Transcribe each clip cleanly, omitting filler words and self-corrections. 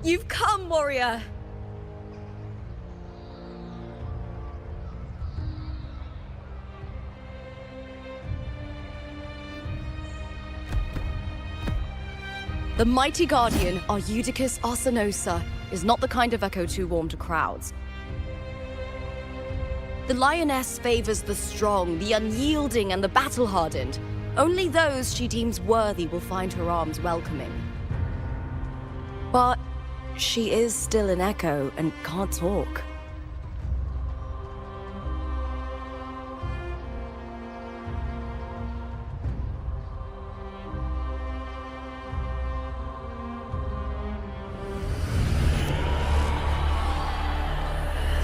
You've come, warrior! The mighty guardian, Arudicus Arsenosa, is not the kind of echo too warm to crowds. The lioness favors the strong, the unyielding, and the battle-hardened. Only those she deems worthy will find her arms welcoming. But she is still an echo and can't talk.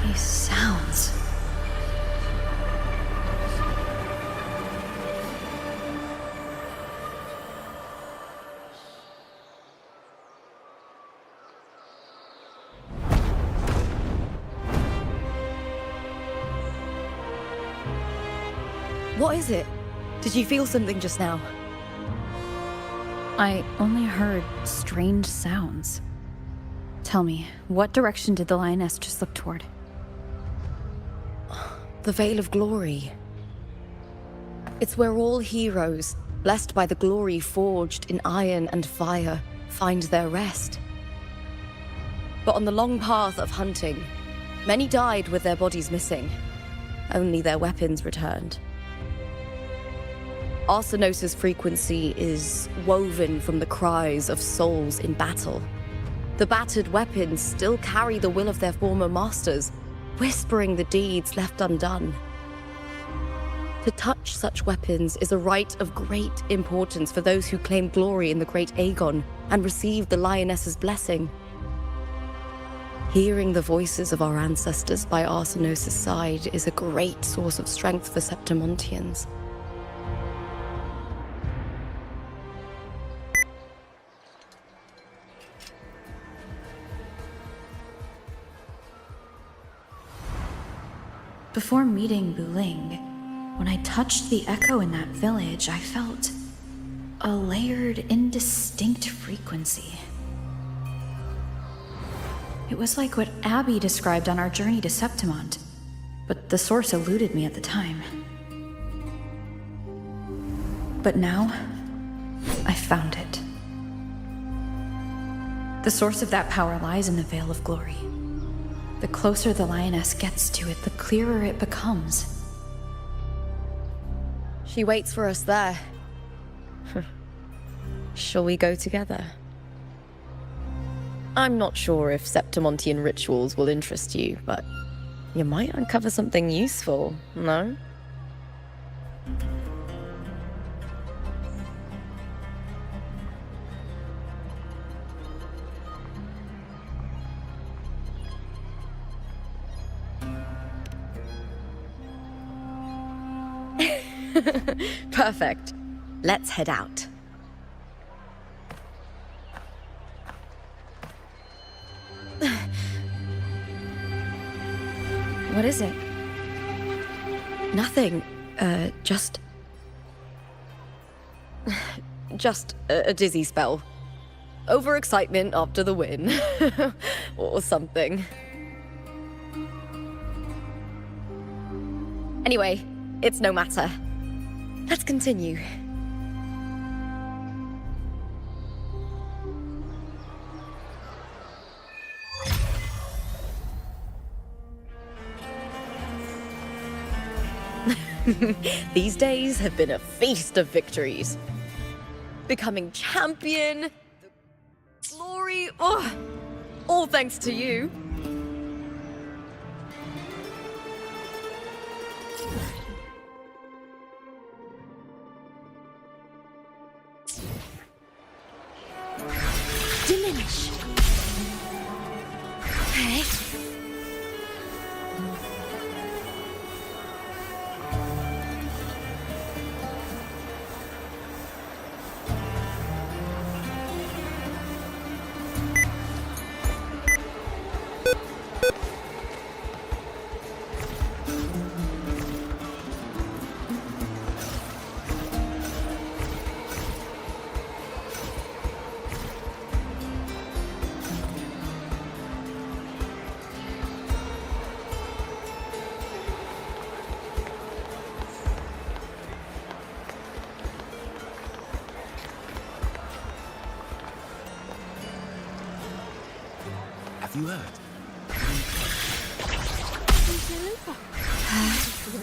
These sounds. What is it? Did you feel something just now? I only heard strange sounds. Tell me, what direction did the lioness just look toward? The Veil of Glory. It's where all heroes, blessed by the glory forged in iron and fire, find their rest. But on the long path of hunting, many died with their bodies missing. Only their weapons returned. Arsenosa's frequency is woven from the cries of souls in battle. The battered weapons still carry the will of their former masters, whispering the deeds left undone. To touch such weapons is a rite of great importance for those who claim glory in the great Aegon and receive the lioness's blessing. Hearing the voices of our ancestors by Arsenosa's side is a great source of strength for Septimontians. Before meeting Buling, when I touched the echo in that village, I felt a layered, indistinct frequency. It was like what Abby described on our journey to Septimont, but the source eluded me at the time. But now, I found it. The source of that power lies in the Veil of Glory. The closer the lioness gets to it, the clearer it becomes. She waits for us there. Shall we go together? I'm not sure if Septimontian rituals will interest you, but you might uncover something useful, no? Perfect. Let's head out. What is it? Nothing. Just a dizzy spell. Overexcitement after the win. Or something. Anyway, it's no matter. Let's continue. These days have been a feast of victories. Becoming champion, the glory, all thanks to you. Diminish. Okay. You heard?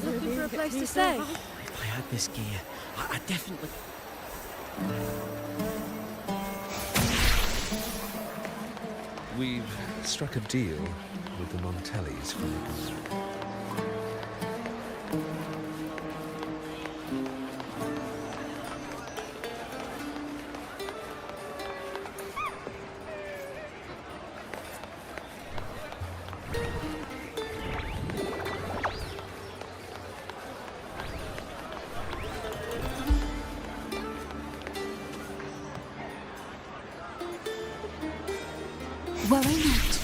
Looking for a place to stay? If I had this gear, I definitely... We've struck a deal with the Montellis from the group. Worry not.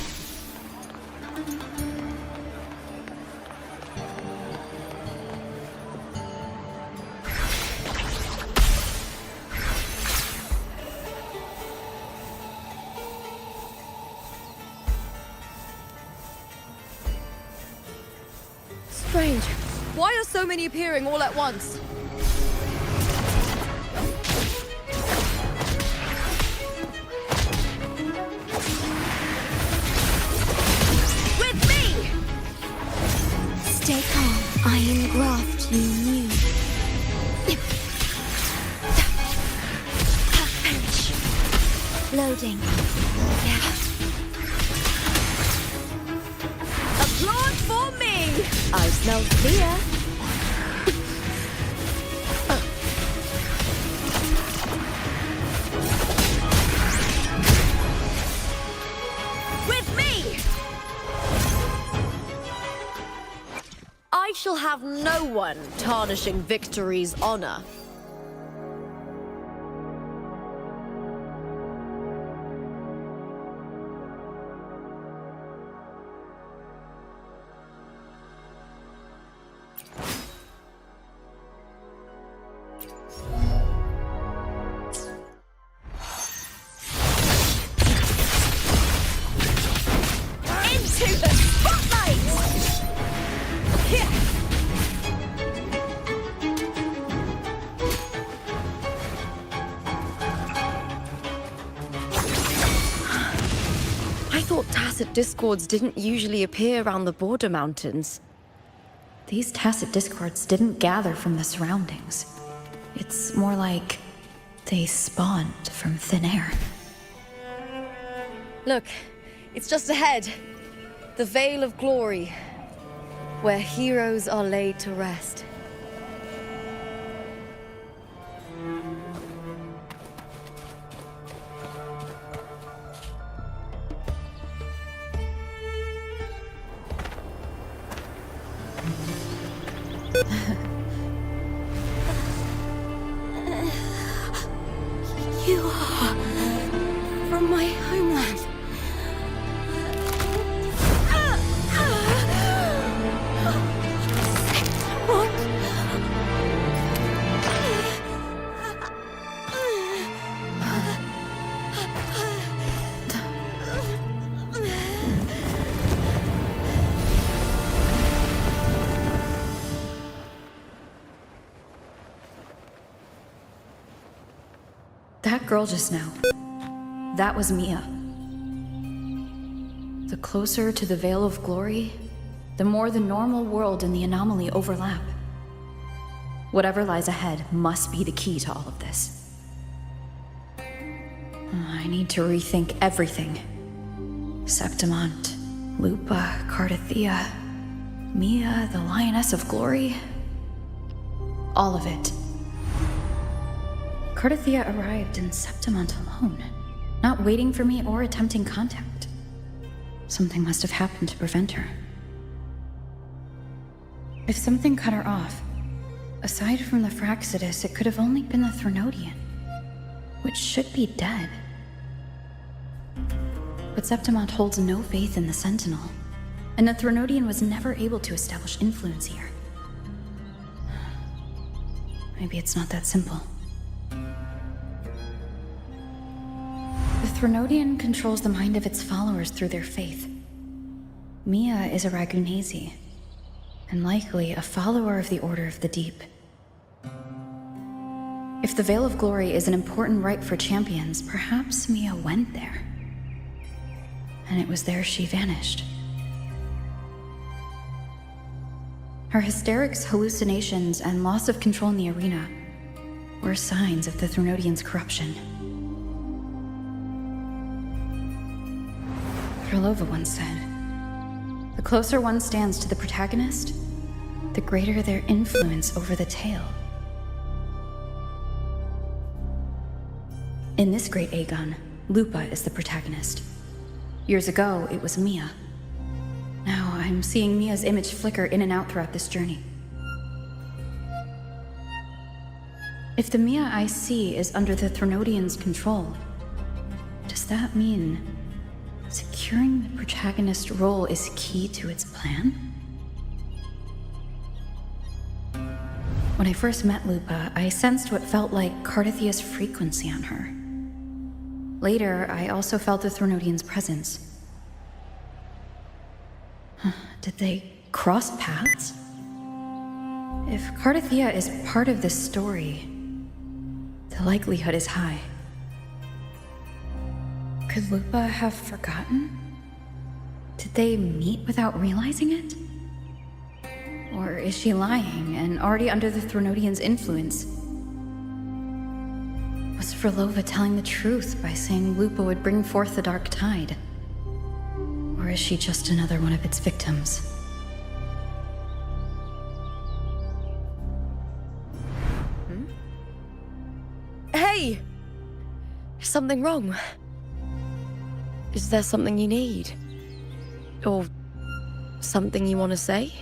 Strange. Why are so many appearing all at once? Stay calm. I engraft you new. Loading. Applaud for me! I smell fear. With me! I shall have no one tarnishing victory's honor. Into the spotlight! Here! I thought tacit discords didn't usually appear around the border mountains. These tacit discords didn't gather from the surroundings. It's more like they spawned from thin air. Look, it's just ahead. The Vale of Glory, where heroes are laid to rest. You are from my homeland. What? That girl just now. That was Mia. The closer to the Veil of Glory, the more the normal world and the anomaly overlap. Whatever lies ahead must be the key to all of this. I need to rethink everything. Septimont, Lupa, Cardathea, Mia, the Lioness of Glory. All of it. Cardathea arrived in Septimont alone, not waiting for me or attempting contact. Something must have happened to prevent her. If something cut her off, aside from the Fraxidus, it could have only been the Threnodian, which should be dead. But Septimont holds no faith in the Sentinel, and the Threnodian was never able to establish influence here. Maybe it's not that simple. The Threnodian controls the mind of its followers through their faith. Mia is a Ragunasi, and likely a follower of the Order of the Deep. If the Veil of Glory is an important rite for champions, perhaps Mia went there. and it was there she vanished. Her hysterics, hallucinations, and loss of control in the arena were signs of the Threnodians' corruption. Krylova once said, "The closer one stands to the protagonist, the greater their influence over the tale." In this great Aegon, Lupa is the protagonist. Years ago, it was Mia. Now I'm seeing Mia's image flicker in and out throughout this journey. If the Mia I see is under the Threnodians' control, does that mean securing the protagonist role is key to its plan? When I first met Lupa, I sensed what felt like Cardathia's frequency on her. Later, I also felt the Threnodians' presence. Did they cross paths? If Cardathia is part of this story, the likelihood is high. Could Lupa have forgotten? Did they meet without realizing it? Or is she lying and already under the Threnodians' influence? Was Krylova telling the truth by saying Lupa would bring forth the Dark Tide? Or is she just another one of its victims? Hey! Is something wrong? Is there something you need? Or something you want to say?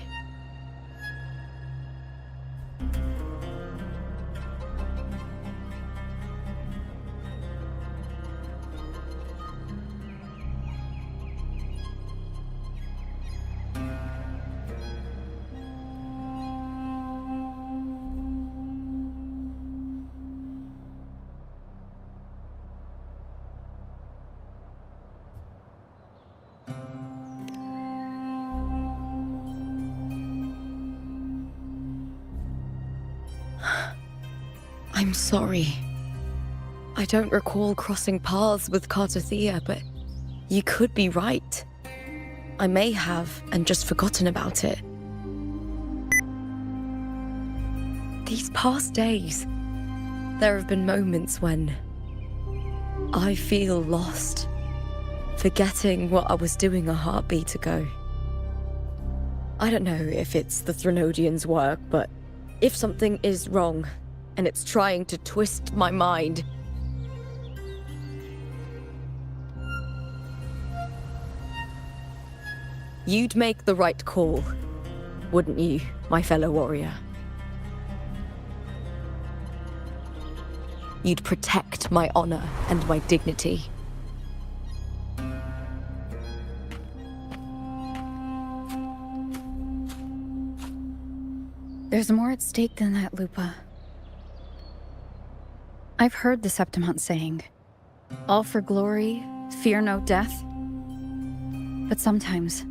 I'm sorry. I don't recall crossing paths with Cardathia, but you could be right. I may have and just forgotten about it. These past days, there have been moments when I feel lost, forgetting what I was doing a heartbeat ago. I don't know if it's the Threnodians' work, but if something is wrong, and it's trying to twist my mind, you'd make the right call, wouldn't you, my fellow warrior? You'd protect my honor and my dignity. There's more at stake than that, Lupa. I've heard the Septimont saying, "All for glory, fear no death." But sometimes,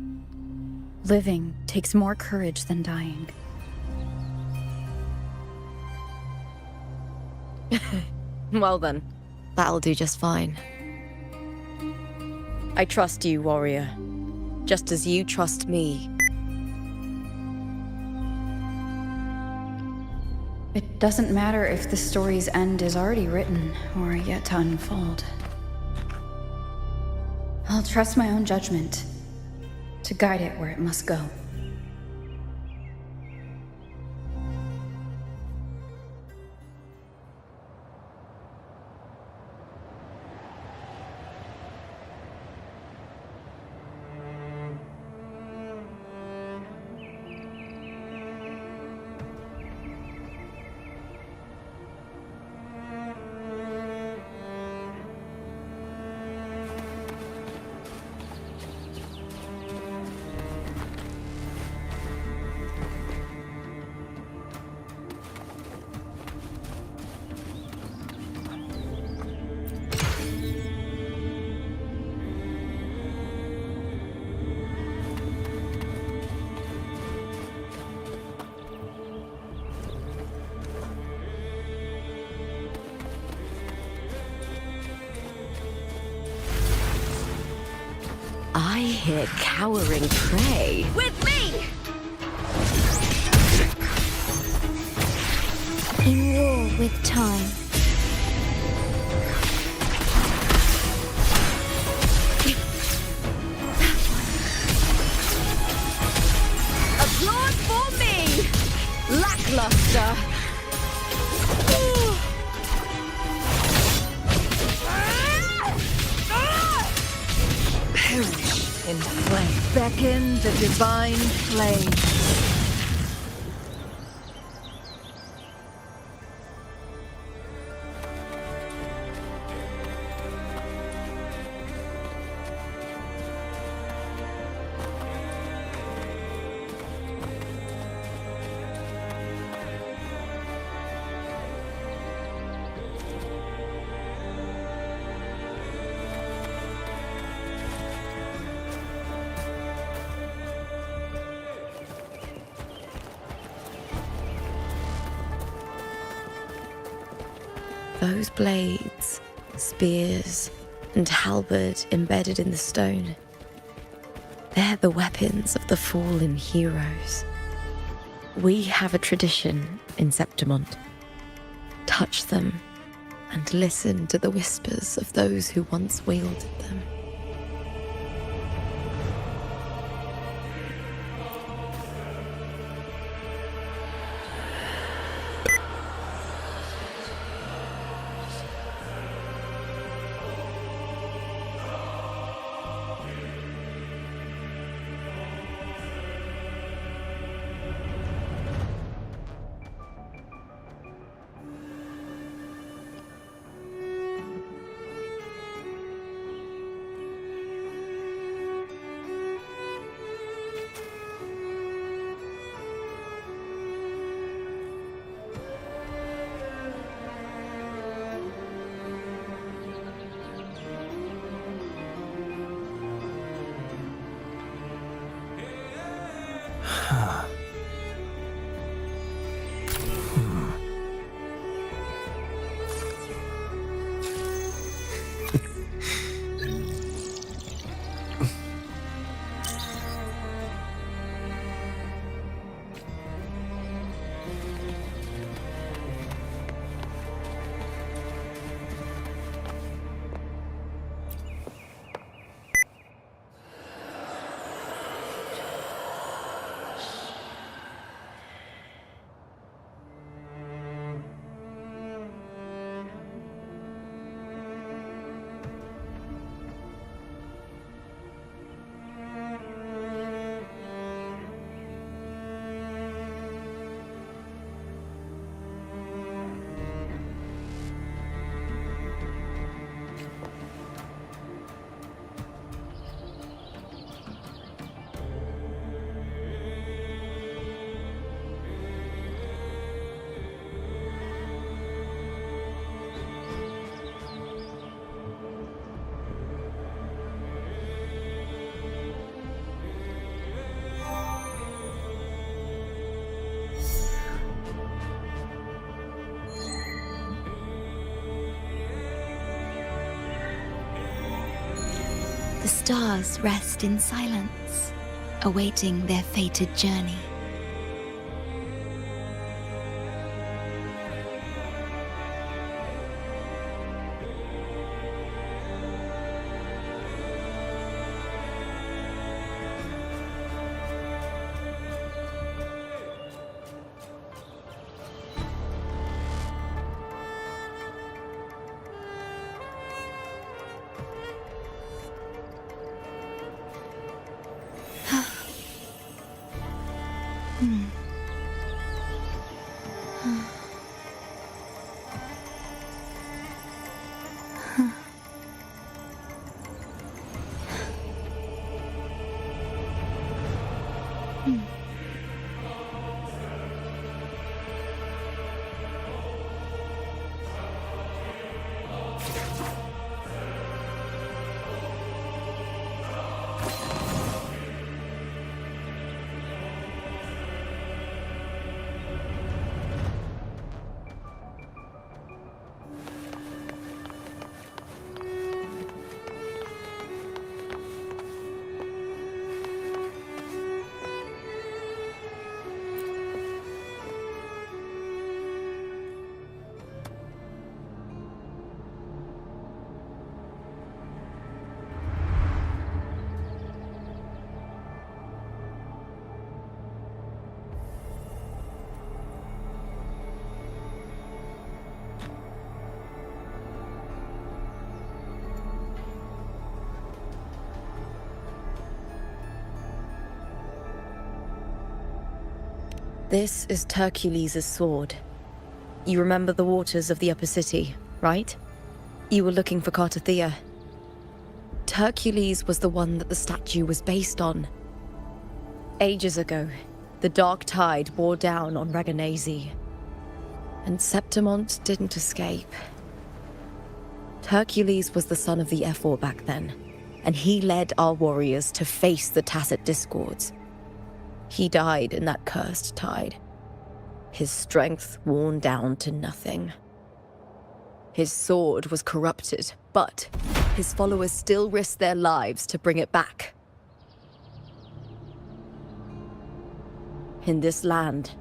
living takes more courage than dying. Well then, that'll do just fine. I trust you, warrior, just as you trust me. It doesn't matter if the story's end is already written or yet to unfold. I'll trust my own judgment to guide it where it must go. I hear cowering prey. With me! In war with time. Applaud for me! Lackluster. Perish in flame. Beckon the divine flame. Those blades, spears, and halberd embedded in the stone. They're the weapons of the fallen heroes. We have a tradition in Septimont. Touch them and listen to the whispers of those who once wielded them. The stars rest in silence, awaiting their fated journey. This is Hercules' sword. You remember the waters of the upper city, right? You were looking for Cartathea. Hercules was the one that the statue was based on. Ages ago, the dark tide bore down on Raganese, and Septimont didn't escape. Hercules was the son of the Ephor back then, and he led our warriors to face the Tacit Discords. He died in that cursed tide, his strength worn down to nothing. His sword was corrupted, but his followers still risked their lives to bring it back. In this land,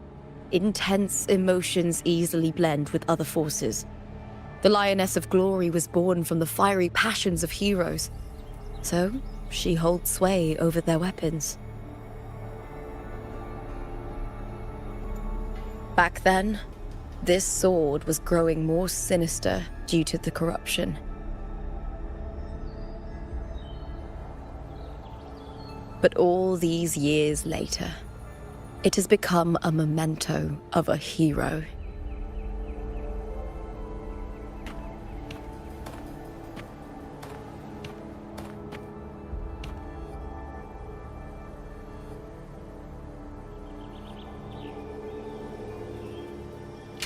intense emotions easily blend with other forces. The Lioness of Glory was born from the fiery passions of heroes, so she holds sway over their weapons. Back then, this sword was growing more sinister due to the corruption. But all these years later, it has become a memento of a hero.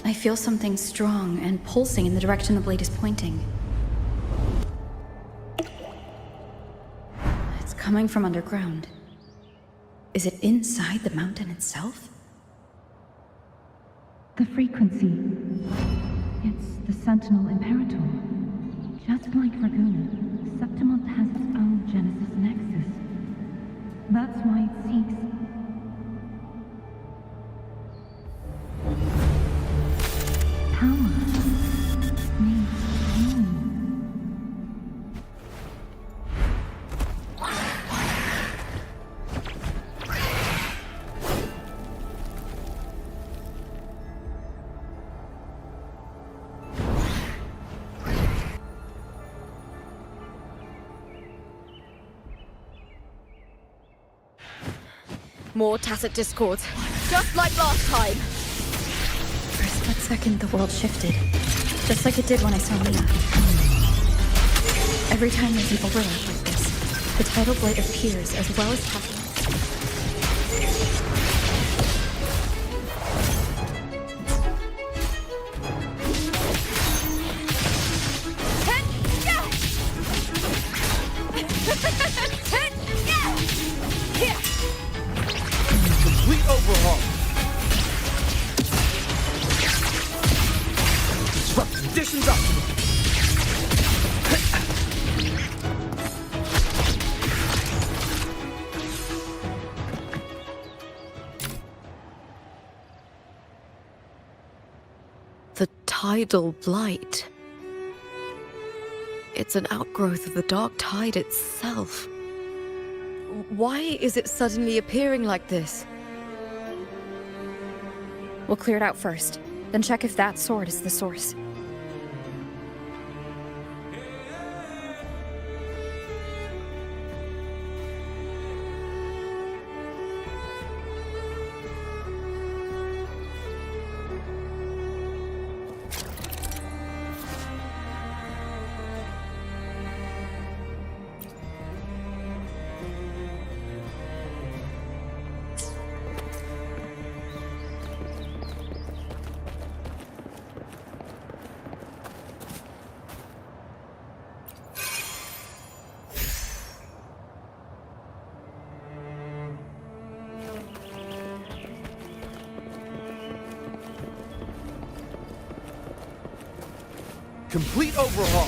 I feel something strong and pulsing in the direction the blade is pointing. It's coming from underground. Is it inside the mountain itself? The frequency. It's the Sentinel Imperator. Just like Raguna, Septimont has its own Genesis Nexus. That's why it seeks. Power. Means pain. More Tacit Discords, just like last time. For a split second, the world shifted. Just like it did when I saw Mia. Every time there's an overlap like this, the tidal blade appears as well as Tacit. Complete overhaul. Disrupt conditions optimal. The tidal blight. It's an outgrowth of the dark tide itself. Why is it suddenly appearing like this? We'll clear it out first, then check if that sword is the source. Complete overhaul.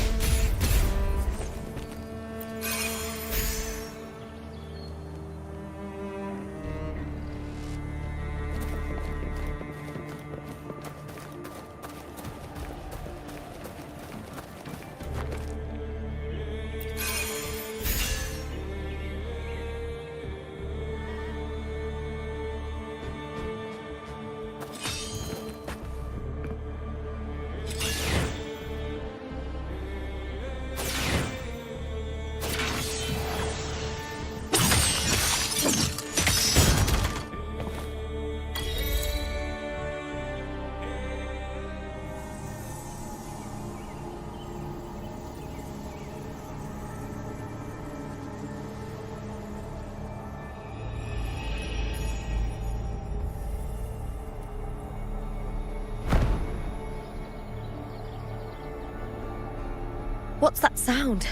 What's that sound?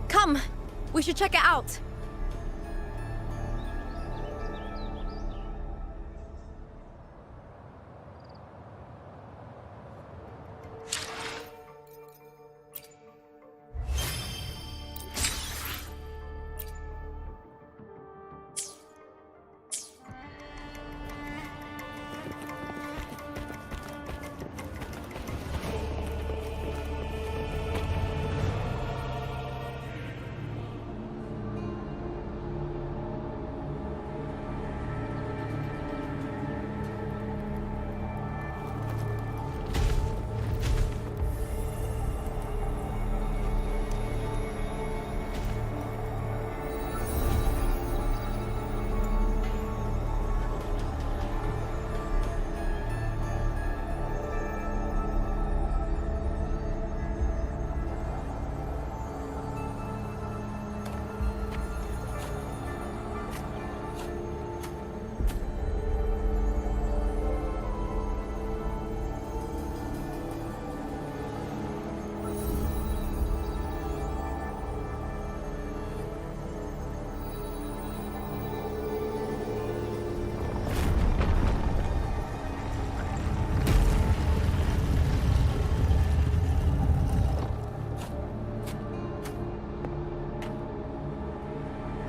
Come, we should check it out.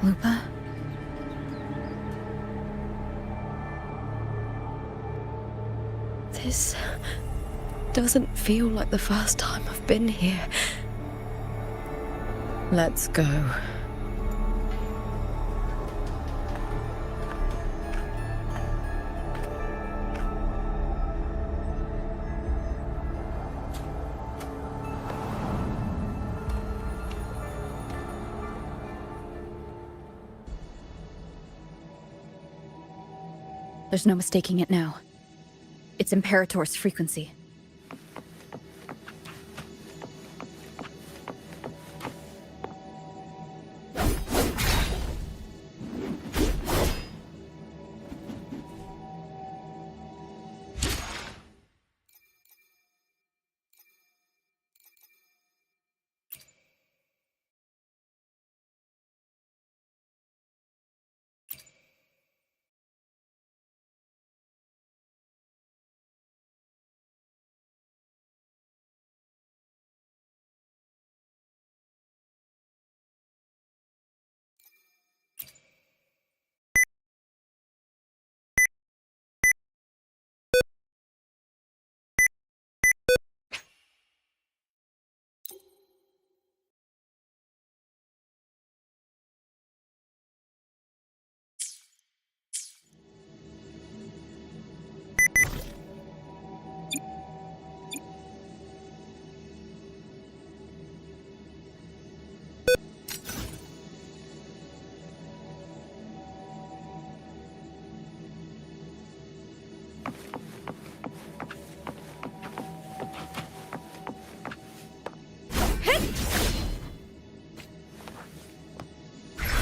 Lupa? This doesn't feel like the first time I've been here. Let's go. There's no mistaking it now. It's Imperator's frequency.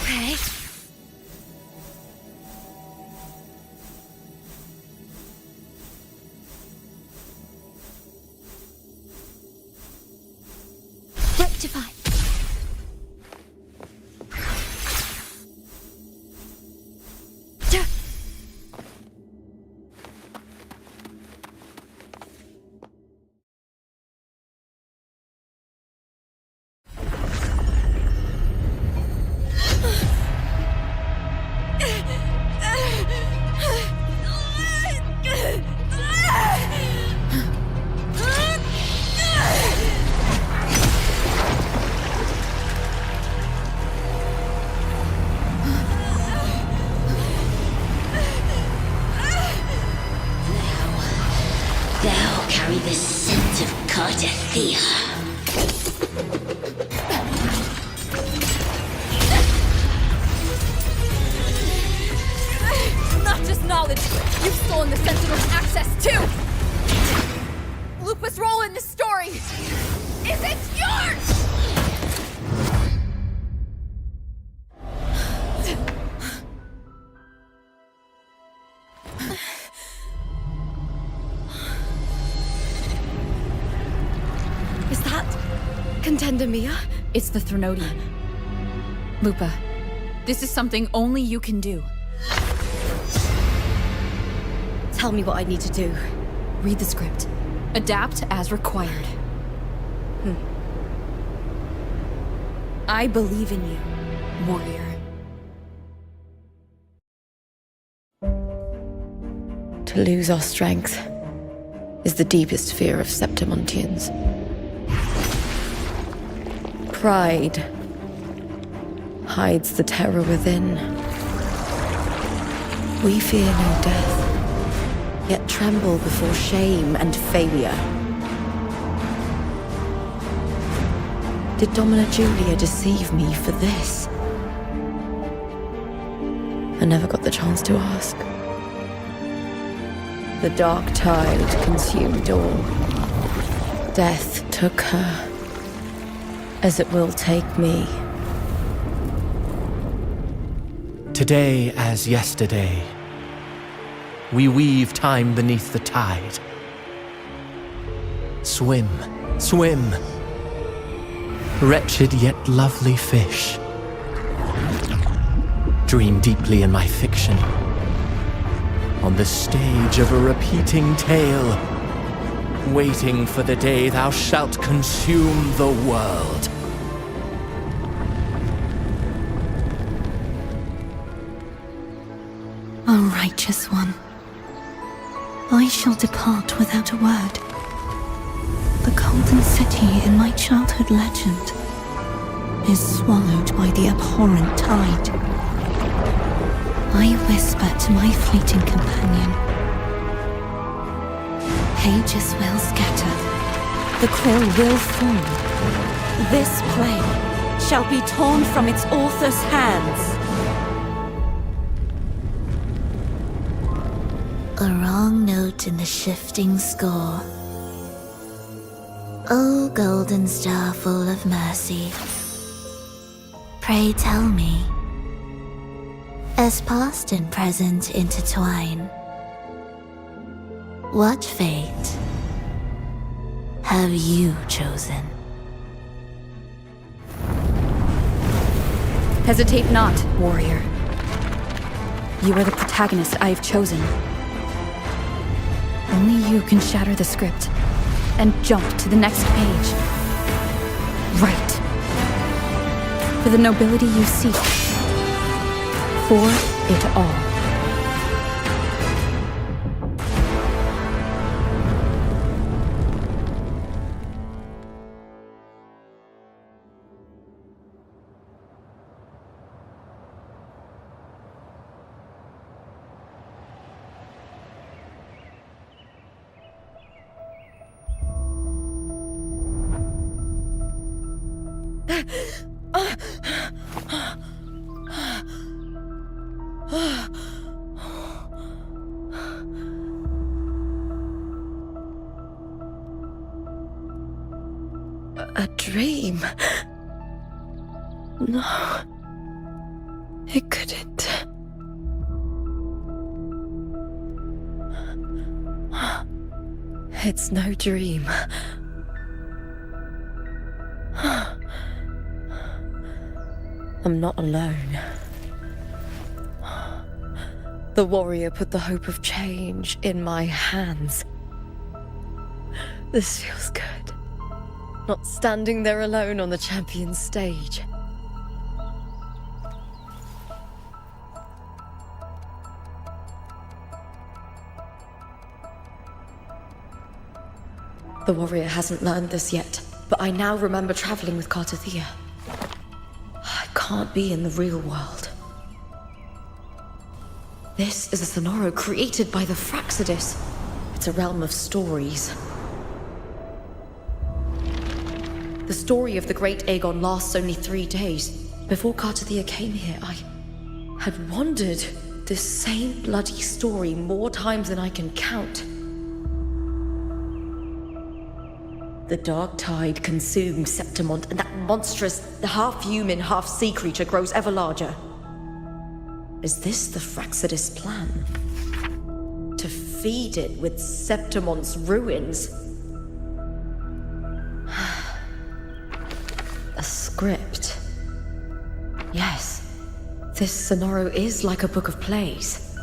Okay. Rectify. Thou carry the scent of Cardathea. Not just knowledge, you've stolen the Sentinel's access too! Lupa's role in this story isn't yours! Is that contender, Mia? It's the Threnodian. Lupa, this is something only you can do. Tell me what I need to do. Read the script. Adapt as required. I believe in you, warrior. To lose our strength is the deepest fear of Septimontians. Pride hides the terror within. We fear no death, yet tremble before shame and failure. Did Domina Julia deceive me for this? I never got the chance to ask. The dark tide consumed all. Death took her, as it will take me. Today as yesterday, we weave time beneath the tide. Swim, swim, wretched yet lovely fish. Dream deeply in my fiction, on the stage of a repeating tale, waiting for the day thou shalt consume the world. O righteous one, I shall depart without a word. The golden city in my childhood legend is swallowed by the abhorrent tide. I whisper to my fleeting companion. Pages will scatter, the quill will fall. This play shall be torn from its author's hands. A wrong note in the shifting score. O golden star full of mercy, pray tell me, as past and present intertwine, what fate have you chosen? Hesitate not, warrior. You are the protagonist I have chosen. Only you can shatter the script and jump to the next page. Right. For the nobility you seek. For it all. A dream? No. It couldn't. It's no dream. I'm not alone. The warrior put the hope of change in my hands. This feels good. Not standing there alone on the champion's stage. The warrior hasn't learned this yet, but I now remember traveling with Cartathea. I can't be in the real world. This is a Sonoro created by the Fraxidus. It's a realm of stories. The story of the great Aegon lasts only 3 days. Before Cartathea came here, I had wandered this same bloody story more times than I can count. The dark tide consumes Septimont, and that monstrous, half-human, half-sea creature grows ever larger. Is this the Fraxidus plan? To feed it with Septimont's ruins? A script. Yes, this Sonoro is like a book of plays.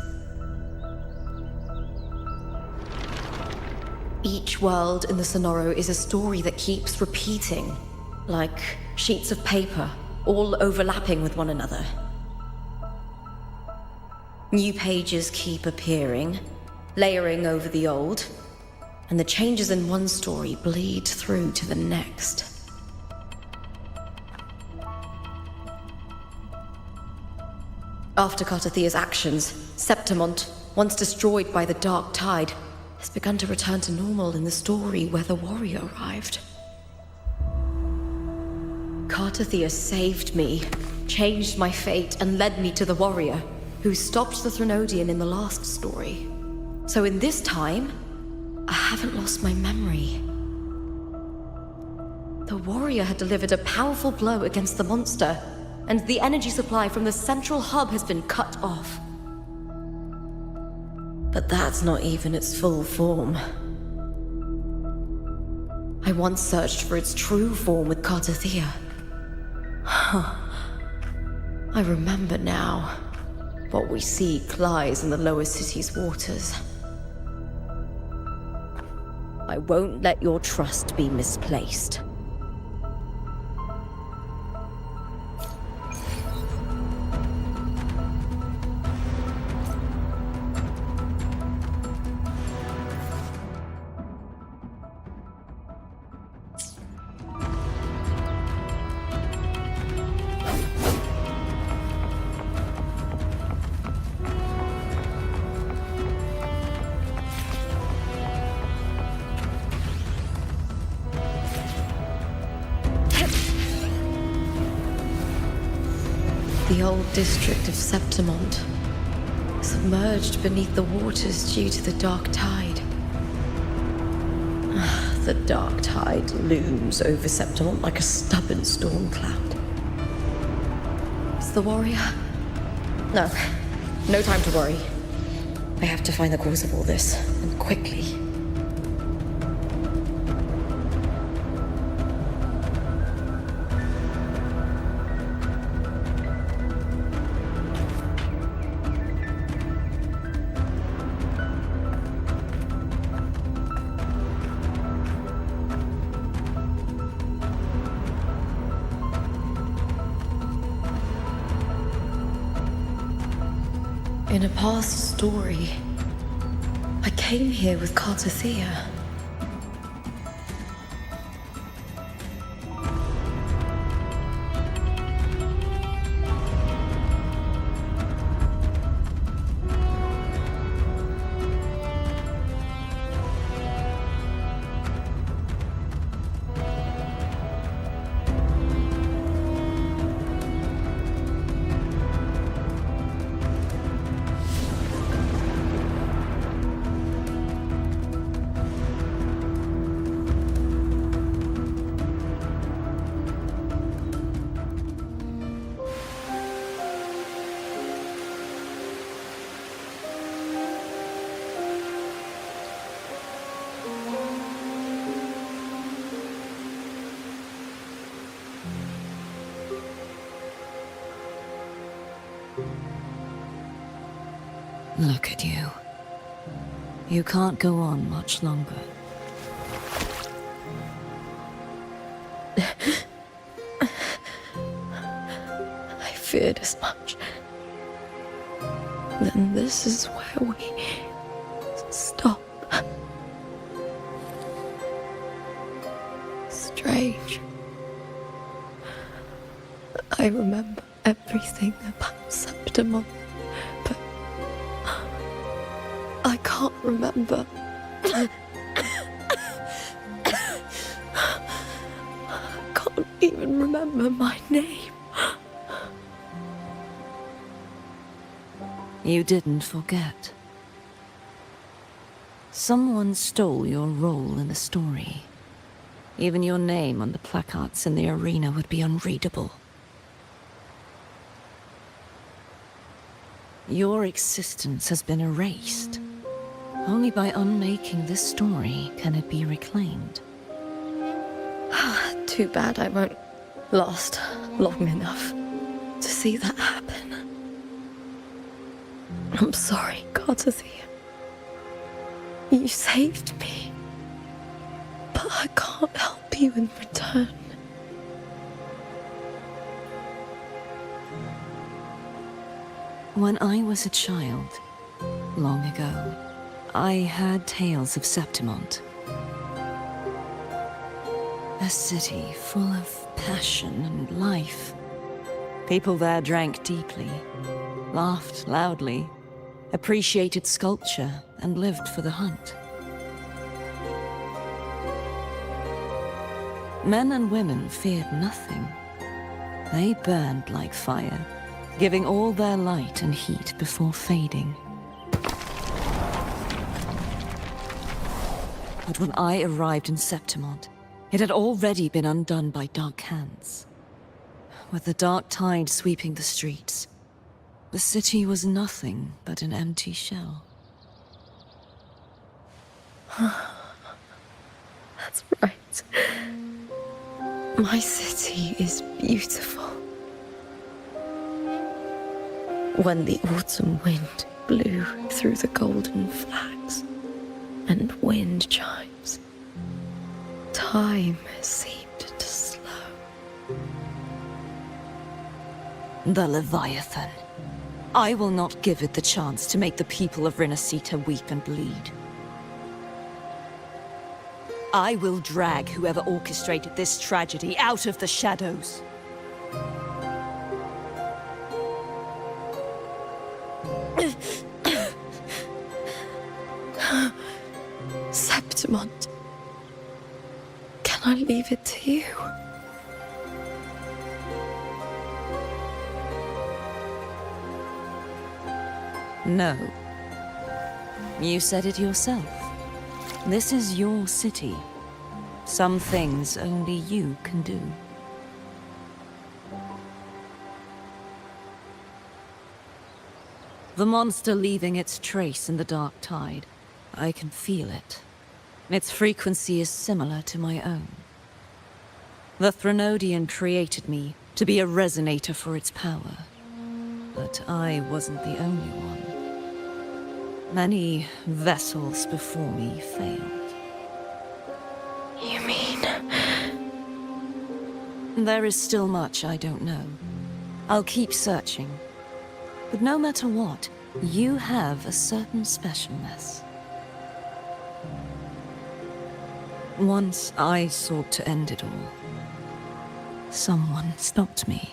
Each world in the Sonoro is a story that keeps repeating, like sheets of paper, all overlapping with one another. New pages keep appearing, layering over the old, and the changes in one story bleed through to the next. After Cartathea's actions, Septimont, once destroyed by the Dark Tide, has begun to return to normal in the story where the warrior arrived. Cartathea saved me, changed my fate, and led me to the warrior, who stopped the Threnodian in the last story. So in this time, I haven't lost my memory. The warrior had delivered a powerful blow against the monster, and the energy supply from the central hub has been cut off. But that's not even its full form. I once searched for its true form with Cartathea. I remember now. What we seek lies in the lower city's waters. I won't let your trust be misplaced. The old district of Septimont, submerged beneath the waters due to the Dark Tide. The Dark Tide looms over Septimont like a stubborn storm cloud. Is the warrior? No time to worry. I have to find the cause of all this, and quickly. In a past story, I came here with Cartathea. Look at you. You can't go on much longer. I feared as much. Then this is where we stop. Strange. I remember everything about Septimont, but I can't remember. I can't even remember my name. You didn't forget. Someone stole your role in the story. Even your name on the placards in the arena would be unreadable. Your existence has been erased. Only by unmaking this story can it be reclaimed. Too bad I won't last long enough to see that happen. I'm sorry, Gardathea. You saved me. But I can't help you in return. When I was a child, long ago, I heard tales of Septimont. A city full of passion and life. People there drank deeply, laughed loudly, appreciated sculpture, and lived for the hunt. Men and women feared nothing. They burned like fire, giving all their light and heat before fading. But when I arrived in Septimont, it had already been undone by dark hands. With the dark tide sweeping the streets, the city was nothing but an empty shell. That's right. My city is beautiful. When the autumn wind blew through the golden flags and wind chimes, time seemed to slow. The Leviathan. I will not give it the chance to make the people of Rinascita weep and bleed. I will drag whoever orchestrated this tragedy out of the shadows. Septimont, can I leave it to you? No. You said it yourself. This is your city. Some things only you can do. The monster leaving its trace in the dark tide. I can feel it. Its frequency is similar to my own. The Threnodian created me to be a resonator for its power. But I wasn't the only one. Many vessels before me failed. You mean? There is still much I don't know. I'll keep searching. But no matter what, you have a certain specialness. Once I sought to end it all. Someone stopped me.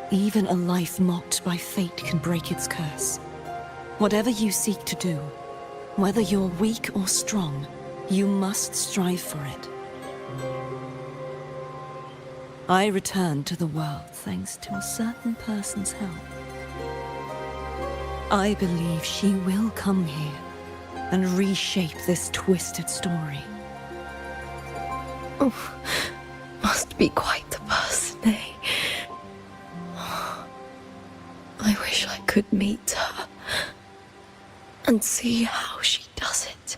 Even a life mocked by fate can break its curse. Whatever you seek to do, whether you're weak or strong, you must strive for it. I returned to the world thanks to a certain person's help. I believe she will come here and reshape this twisted story. Oh, must be quite the person, eh? I wish I could meet her and see how she does it.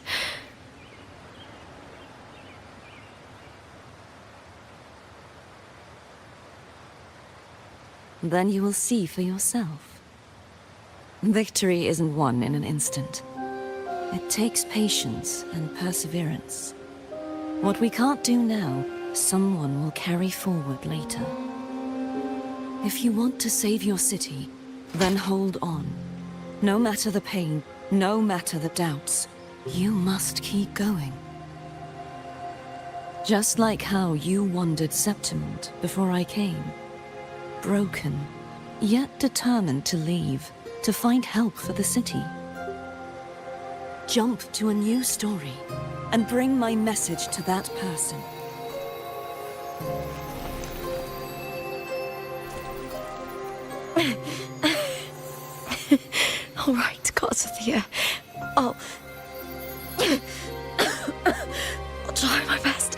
Then you will see for yourself. Victory isn't won in an instant. It takes patience and perseverance. What we can't do now, someone will carry forward later. If you want to save your city, then hold on. No matter the pain, no matter the doubts, you must keep going. Just like how you wandered Septimont before I came. Broken, yet determined to leave, to find help for the city. Jump to a new story, and bring my message to that person. All right, Gardathea. I'll try my best.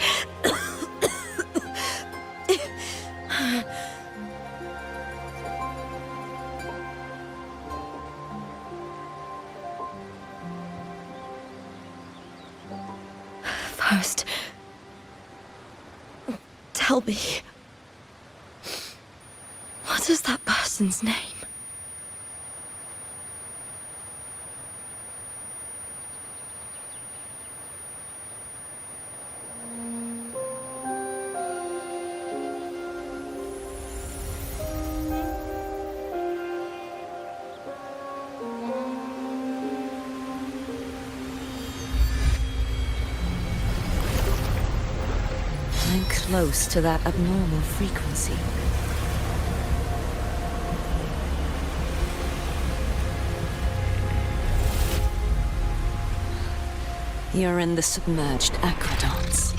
First, Tell me, what is that person's name? I'm close to that abnormal frequency. You're in the submerged aqueducts.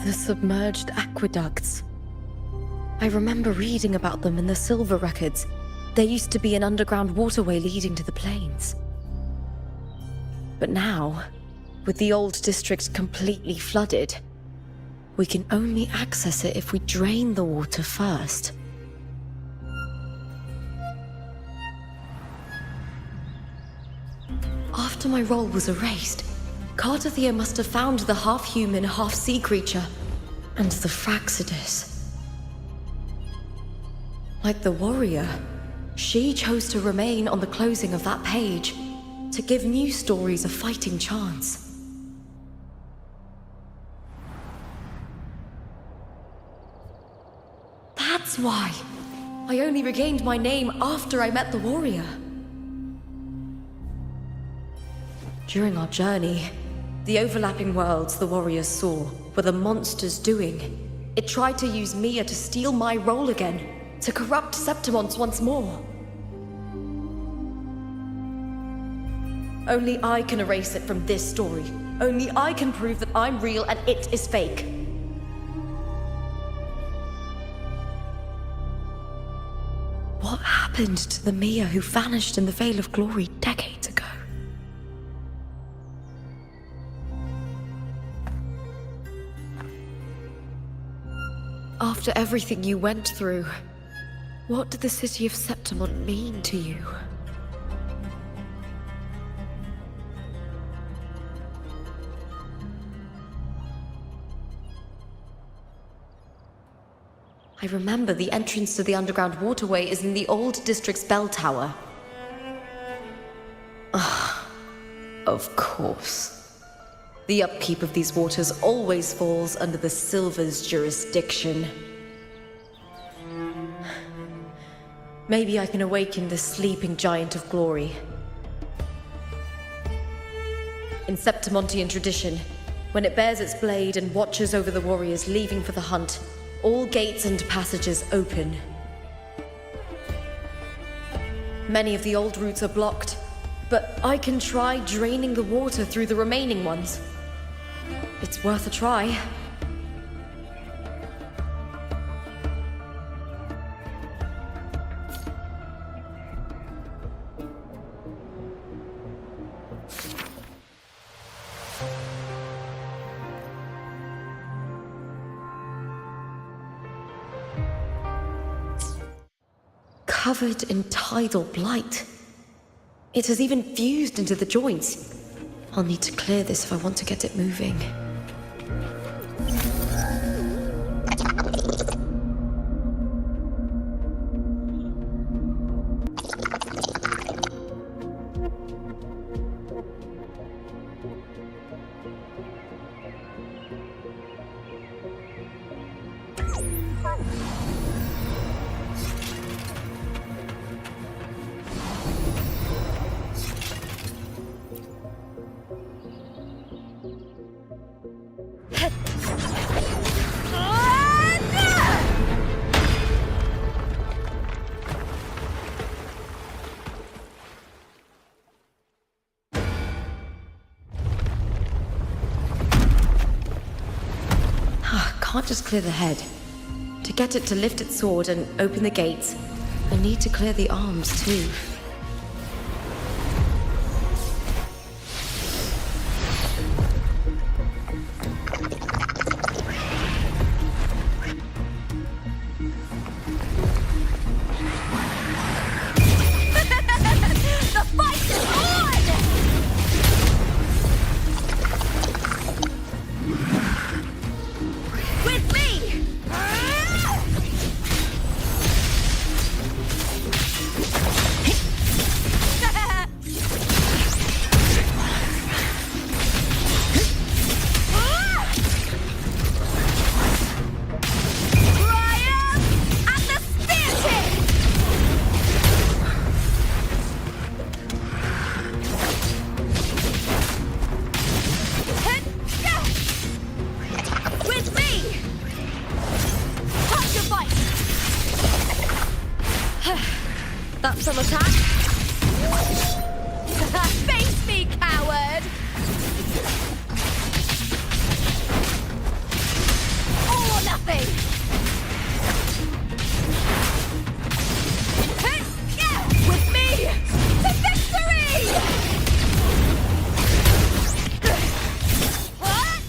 The submerged aqueducts. I remember reading about them in the silver records. There used to be an underground waterway leading to the plains. But now, with the old district completely flooded, we can only access it if we drain the water first. After my role was erased, Cartathea must have found the half-human, half-sea creature, and the Fraxidus. Like the warrior, she chose to remain on the closing of that page, to give new stories a fighting chance. That's why I only regained my name after I met the warrior. During our journey, the overlapping worlds the warriors saw were the monsters doing. It tried to use Mia to steal my role again, to corrupt Septimonts once more. Only I can erase it from this story. Only I can prove that I'm real and it is fake. What happened to the Mia who vanished in the Veil of Glory decades ago? After everything you went through, what did the city of Septimont mean to you? I remember the entrance to the underground waterway is in the old district's bell tower. Ah, of course. The upkeep of these waters always falls under the Silver's jurisdiction. Maybe I can awaken the sleeping giant of glory. In Septimontian tradition, when it bears its blade and watches over the warriors leaving for the hunt, all gates and passages open. Many of the old routes are blocked, but I can try draining the water through the remaining ones. It's worth a try. Covered in tidal blight. It has even fused into the joints. I'll need to clear this if I want to get it moving. can't just clear the head. To get it to lift its sword and open the gates, I need to clear the arms too. That's some attack. Face me, coward! All or nothing! With me to victory! What?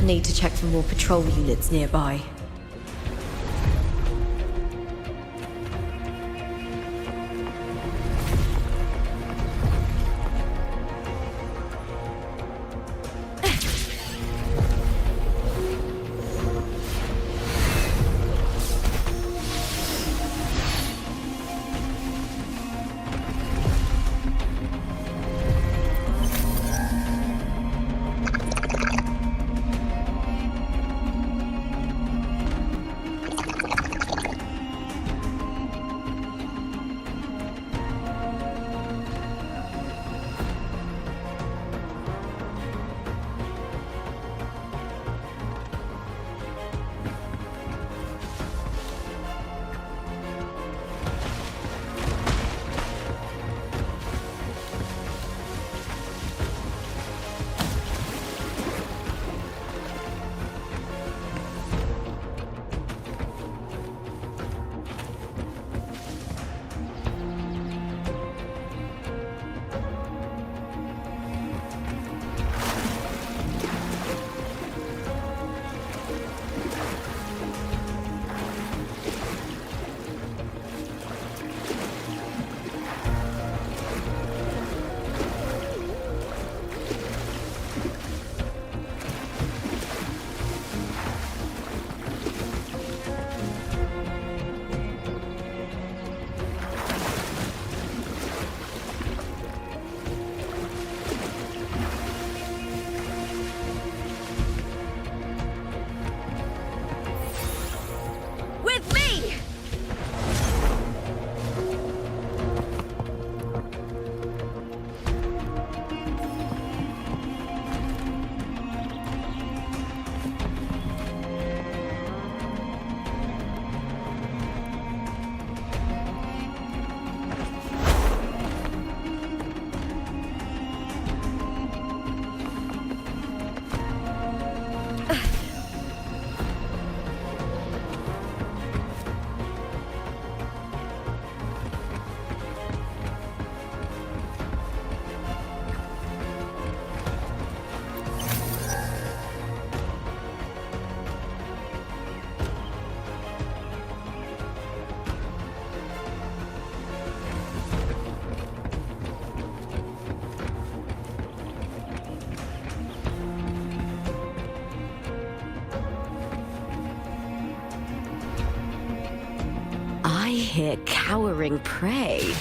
Need to check for more patrol units nearby. I hear cowering prey.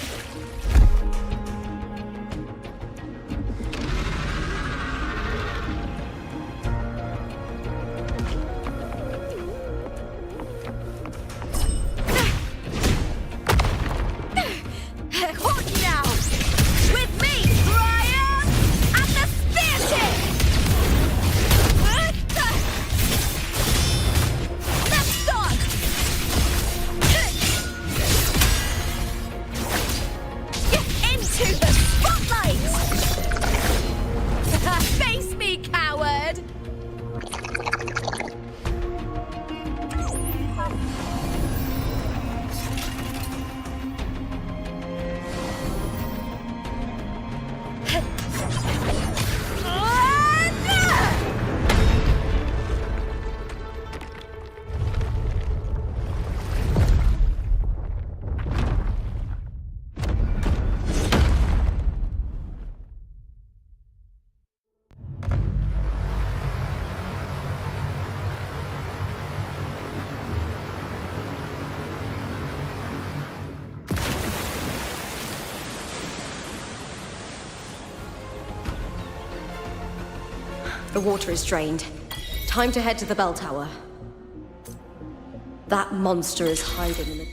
The water is drained. Time to head to the bell tower. That monster is hiding in the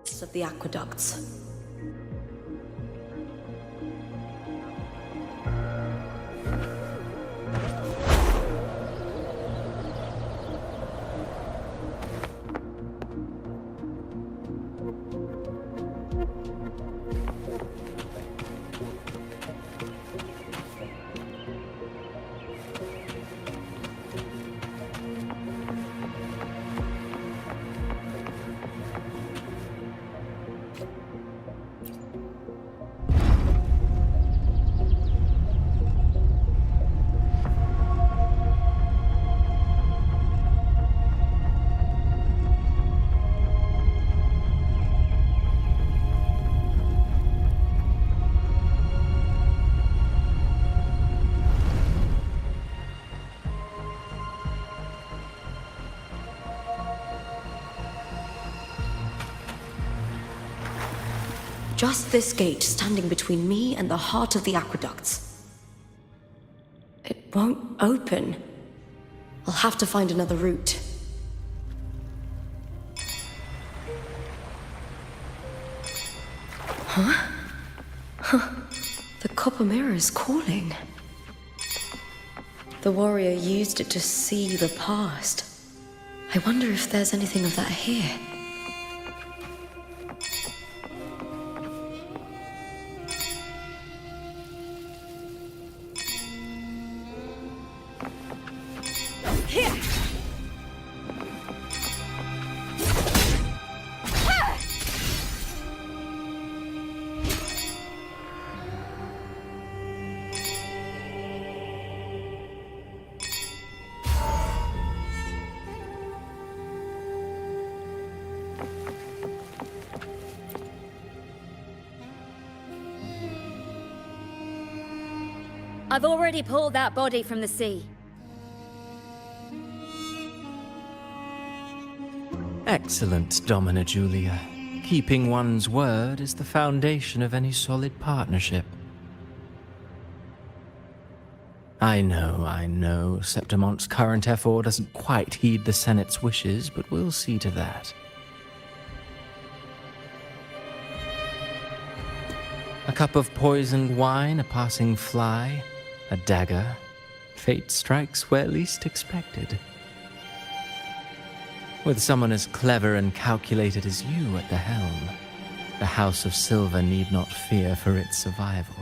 depths of the aqueducts. Just this gate standing between me and the heart of the aqueducts. It won't open. I'll have to find another route. Huh? The copper mirror is calling. The warrior used it to see the past. I wonder if there's anything of that here. I've already pulled that body from the sea. Excellent, Domina Julia. Keeping one's word is the foundation of any solid partnership. I know, Septimonte's current effort doesn't quite heed the Senate's wishes, but we'll see to that. A cup of poisoned wine, a passing fly, a dagger. Fate strikes where least expected. With someone as clever and calculated as you at the helm, the House of Silver need not fear for its survival.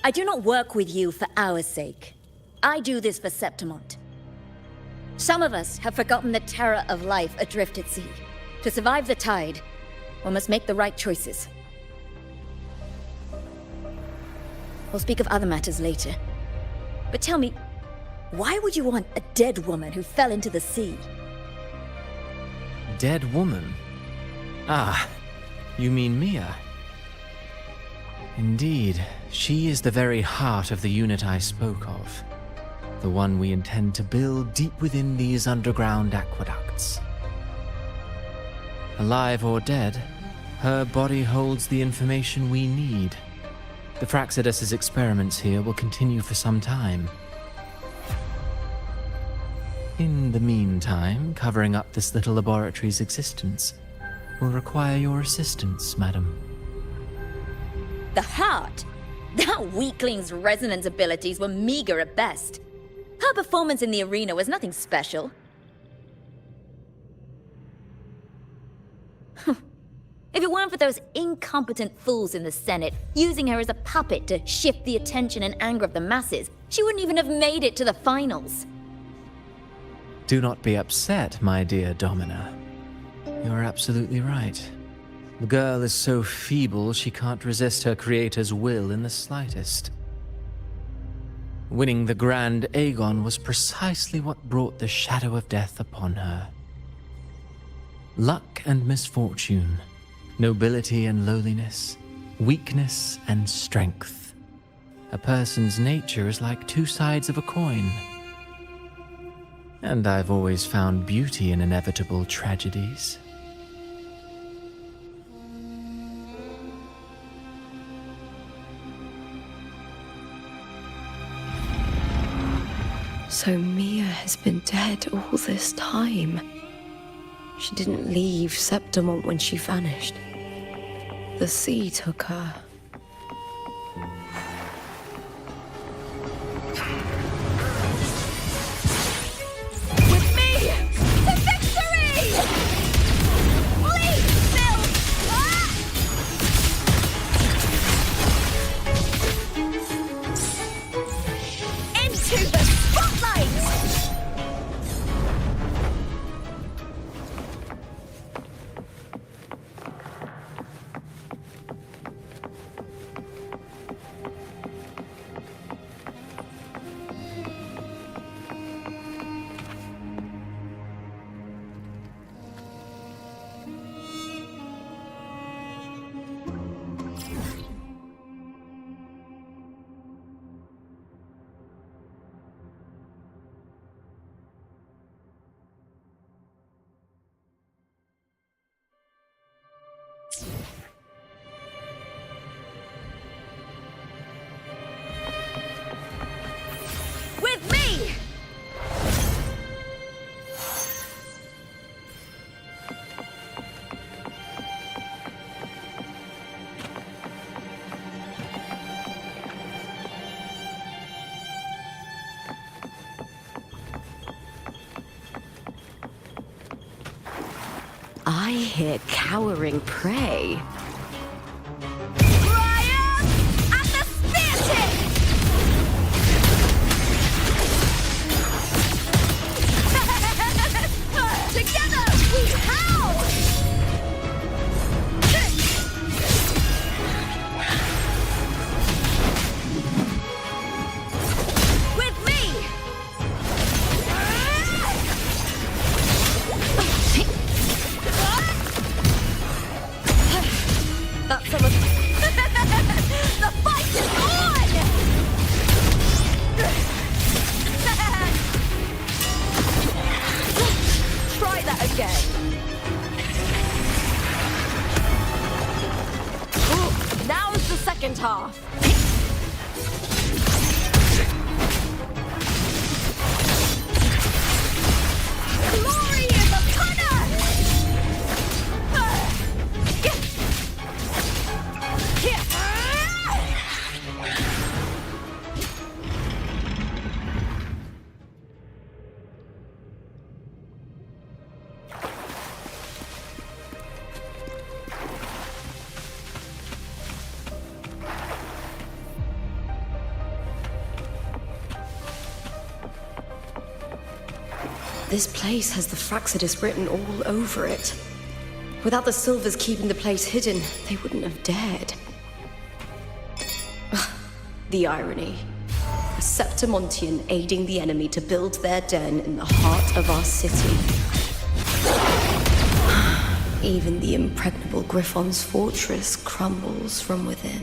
I do not work with you for our sake. I do this for Septimont. Some of us have forgotten the terror of life adrift at sea. To survive the tide, one must make the right choices. We'll speak of other matters later. But tell me, why would you want a dead woman who fell into the sea? Dead woman? Ah, you mean Mia? Indeed, she is the very heart of the unit I spoke of. The one we intend to build deep within these underground aqueducts. Alive or dead, her body holds the information we need. The Fraxidus's experiments here will continue for some time. In the meantime, covering up this little laboratory's existence will require your assistance, madam. The heart? That weakling's resonance abilities were meager at best. Her performance in the arena was nothing special. If it weren't for those incompetent fools in the Senate using her as a puppet to shift the attention and anger of the masses, she wouldn't even have made it to the finals. Do not be upset, my dear Domina. You are absolutely right. The girl is so feeble she can't resist her creator's will in the slightest. Winning the Grand Aegon was precisely what brought the shadow of death upon her. Luck and misfortune, nobility and lowliness, weakness and strength. A person's nature is like two sides of a coin. And I've always found beauty in inevitable tragedies. So Mia has been dead all this time. She didn't leave Septimont when she vanished. The sea took her. With me to victory! Please, Phil! Into the spotlight! With me! I hear cowering prey. Brian! And the spear tip! Together we howl! With me! That's some of the fight is on! Try that again. Ooh, now's the second half. Glory is upon us! Here! This place has the Fraxidus written all over it. Without the Silvers keeping the place hidden, they wouldn't have dared. The irony. A Septimontian aiding the enemy to build their den in the heart of our city. Even the impregnable Griffon's fortress crumbles from within.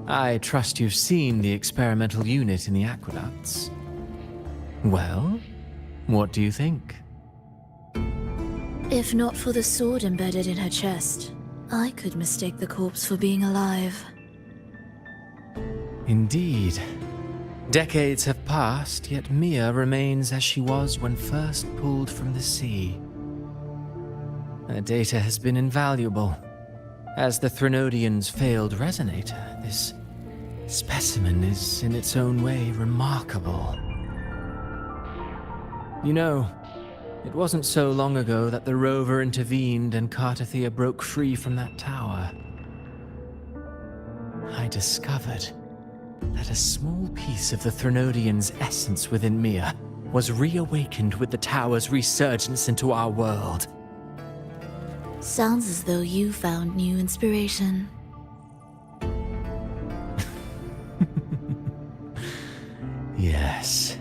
I trust you've seen the experimental unit in the aqueducts. Well, what do you think? If not for the sword embedded in her chest, I could mistake the corpse for being alive. Indeed. Decades have passed, yet Mia remains as she was when first pulled from the sea. Her data has been invaluable. As the Threnodian's failed resonator, this specimen is in its own way remarkable. You know, it wasn't so long ago that the rover intervened and Cartathea broke free from that tower. I discovered that a small piece of the Threnodian's essence within Mia was reawakened with the tower's resurgence into our world. Sounds as though you found new inspiration. Yes.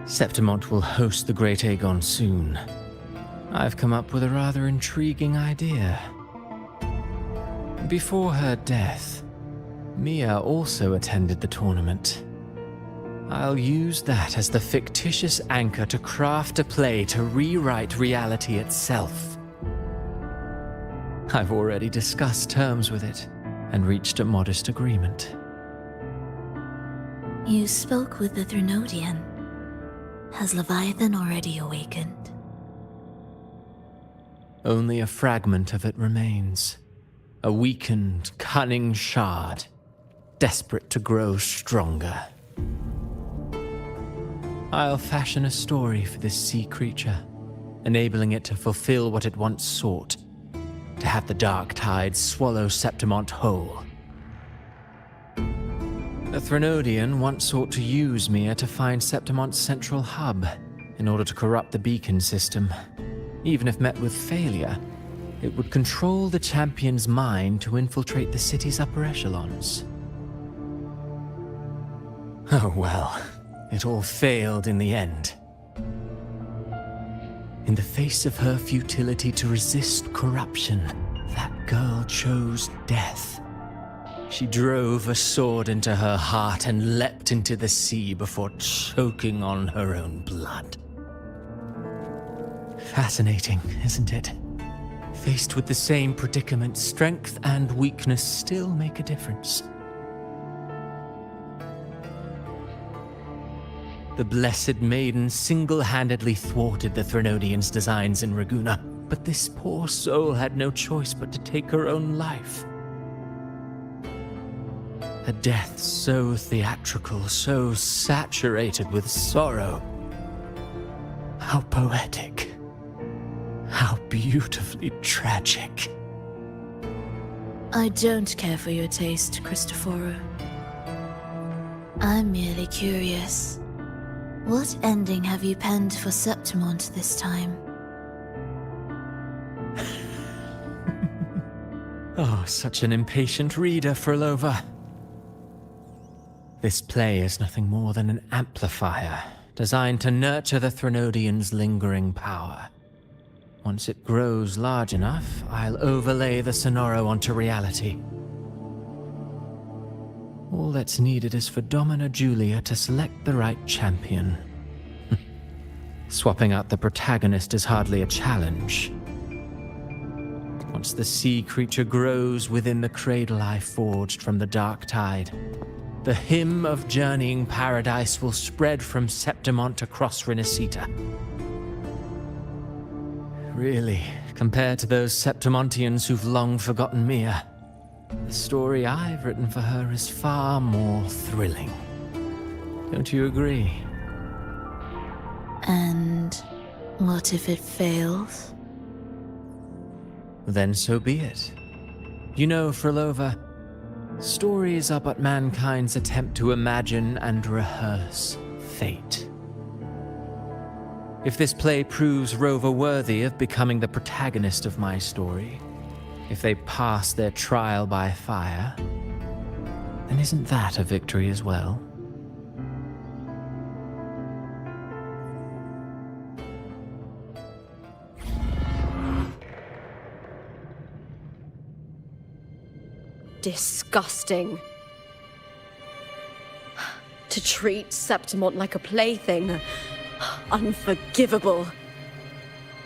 Septimont will host the Great Aegon soon. I've come up with a rather intriguing idea. Before her death, Mia also attended the tournament. I'll use that as the fictitious anchor to craft a play to rewrite reality itself. I've already discussed terms with it and reached a modest agreement. You spoke with the Threnodian. Has Leviathan already awakened? Only a fragment of it remains. A weakened, cunning shard, desperate to grow stronger. I'll fashion a story for this sea creature, enabling it to fulfill what it once sought, to have the dark tide swallow Septimont whole. The Threnodian once sought to use Mia to find Septimont's central hub in order to corrupt the beacon system. Even if met with failure, it would control the champion's mind to infiltrate the city's upper echelons. Oh well, it all failed in the end. In the face of her futility to resist corruption, that girl chose death. She drove a sword into her heart and leapt into the sea before choking on her own blood. Fascinating, isn't it? Faced with the same predicament, strength and weakness still make a difference. The Blessed Maiden single-handedly thwarted the Threnodian's designs in Raguna, but this poor soul had no choice but to take her own life. A death so theatrical, so saturated with sorrow. How poetic. How beautifully tragic. I don't care for your taste, Cristoforo. I'm merely curious. What ending have you penned for Septimont this time? Oh, such an impatient reader, Frolova. This play is nothing more than an amplifier, designed to nurture the Threnodian's lingering power. Once it grows large enough, I'll overlay the Sonoro onto reality. All that's needed is for Domina Julia to select the right champion. Swapping out the protagonist is hardly a challenge. Once the sea creature grows within the cradle I forged from the dark tide, the hymn of journeying paradise will spread from Septimont across Renacita. Really, compared to those Septimontians who've long forgotten Mia, the story I've written for her is far more thrilling. Don't you agree? And what if it fails? Then so be it. You know, Frolova, stories are but mankind's attempt to imagine and rehearse fate. If this play proves Rover worthy of becoming the protagonist of my story, if they pass their trial by fire, then isn't that a victory as well? Disgusting. To treat Septimont like a plaything. Unforgivable.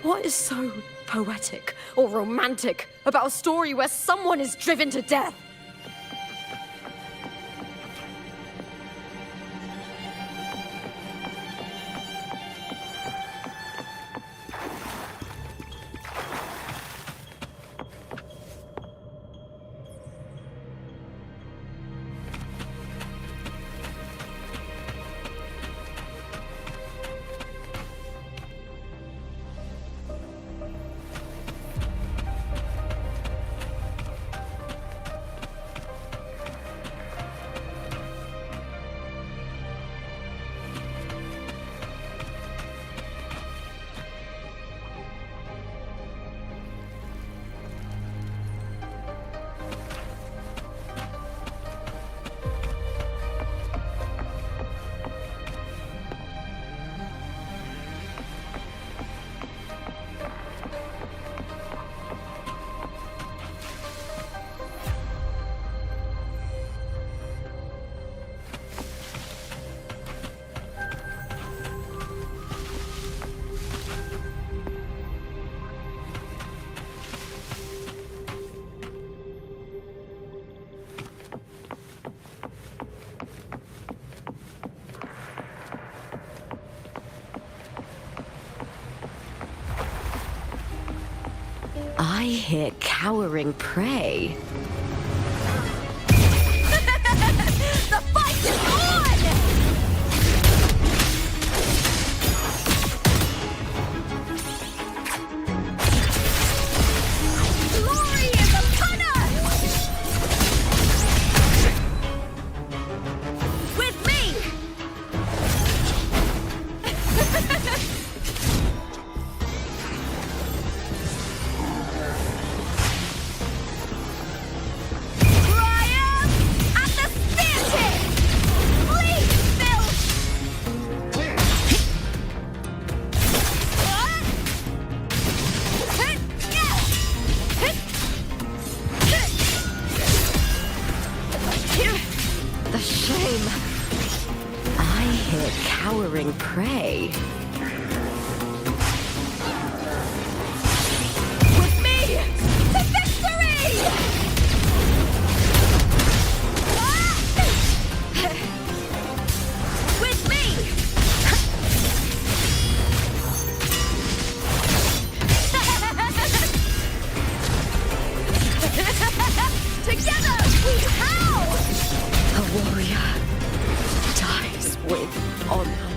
What is so poetic or romantic about a story where someone is driven to death? I hear cowering prey. The fight is on! Glory is upon us! With me! Triumph at the spear tip! Please, The shame. I hear cowering prey. with me! To victory! With me! Together we howl! A warrior dies with honor.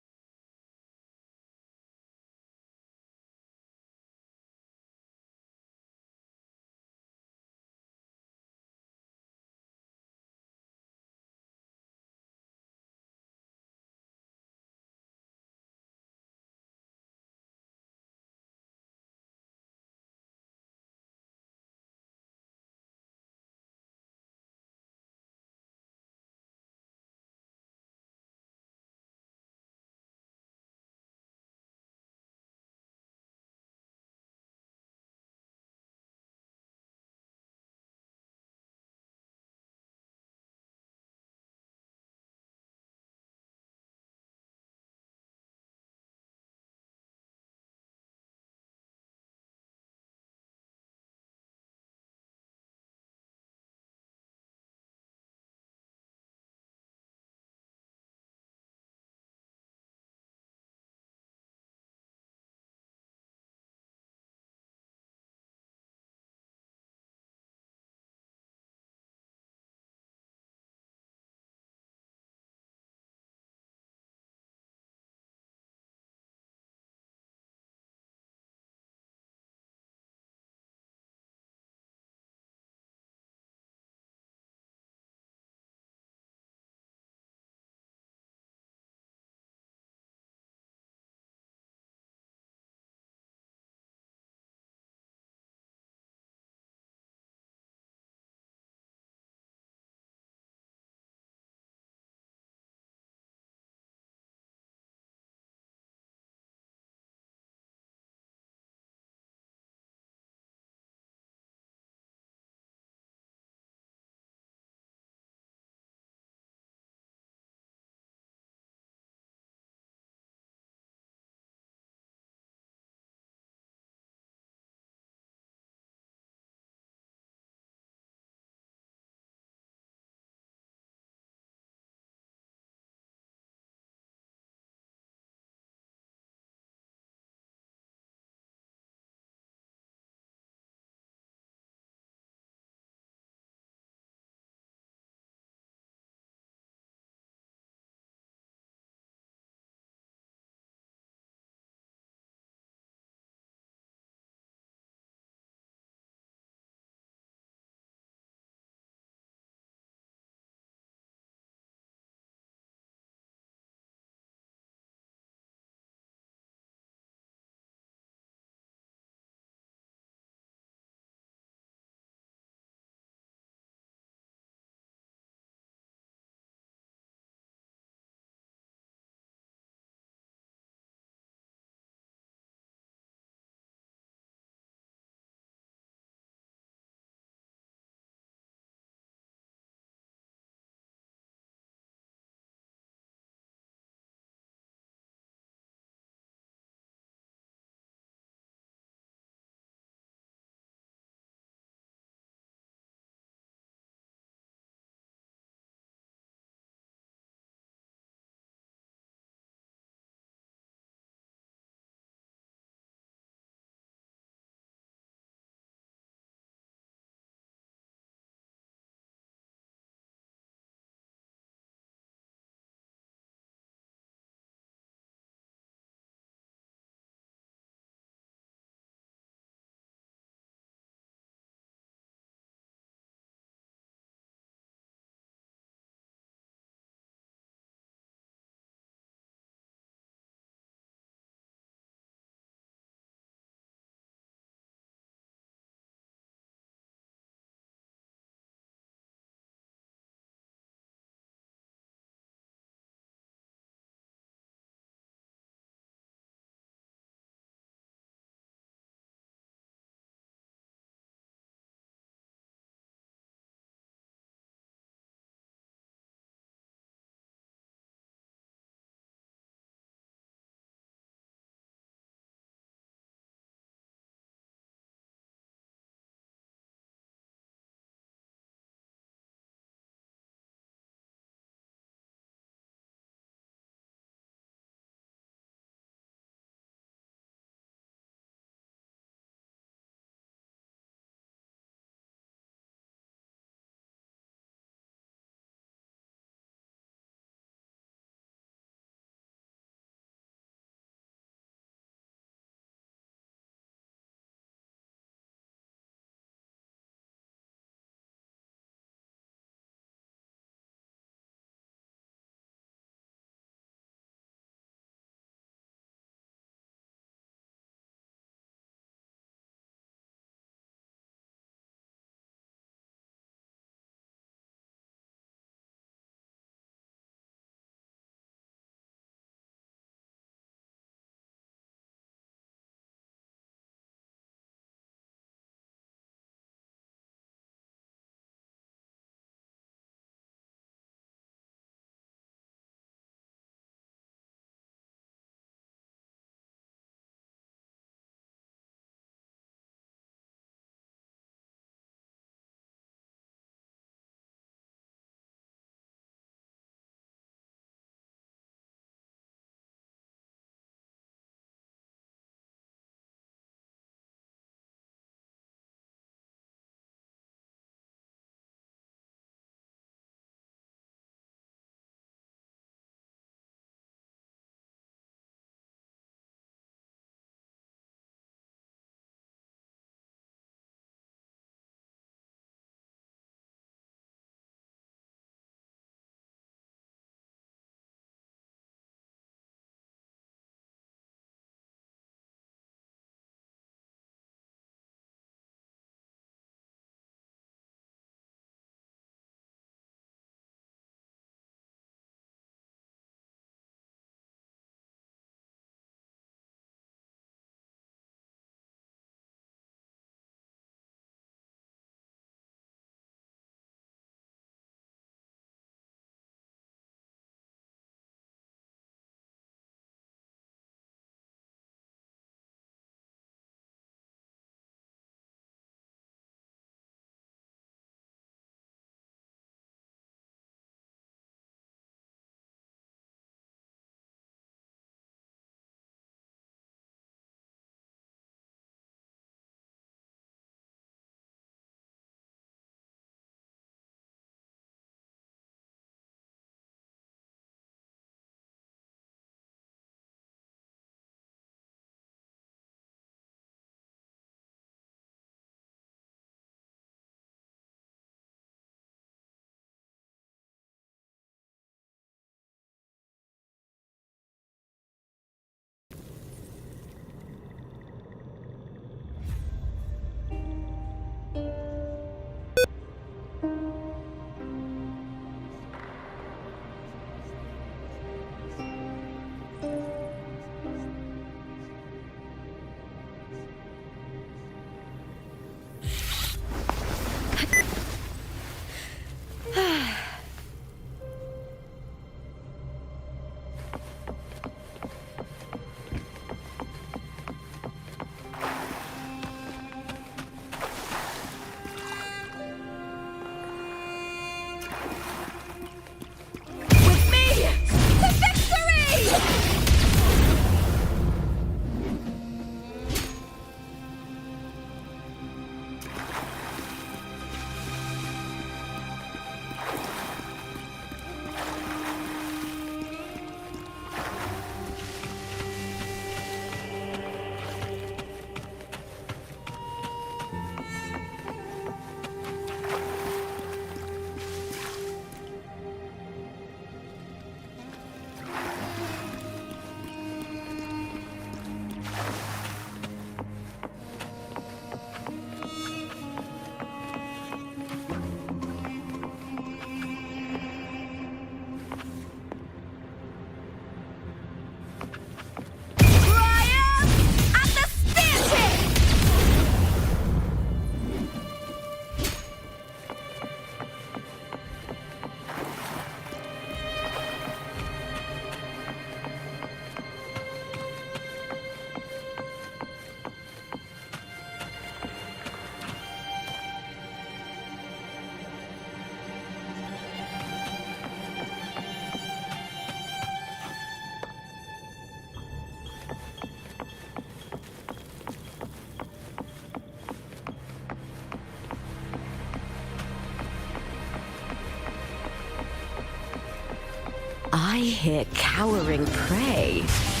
I hear cowering prey.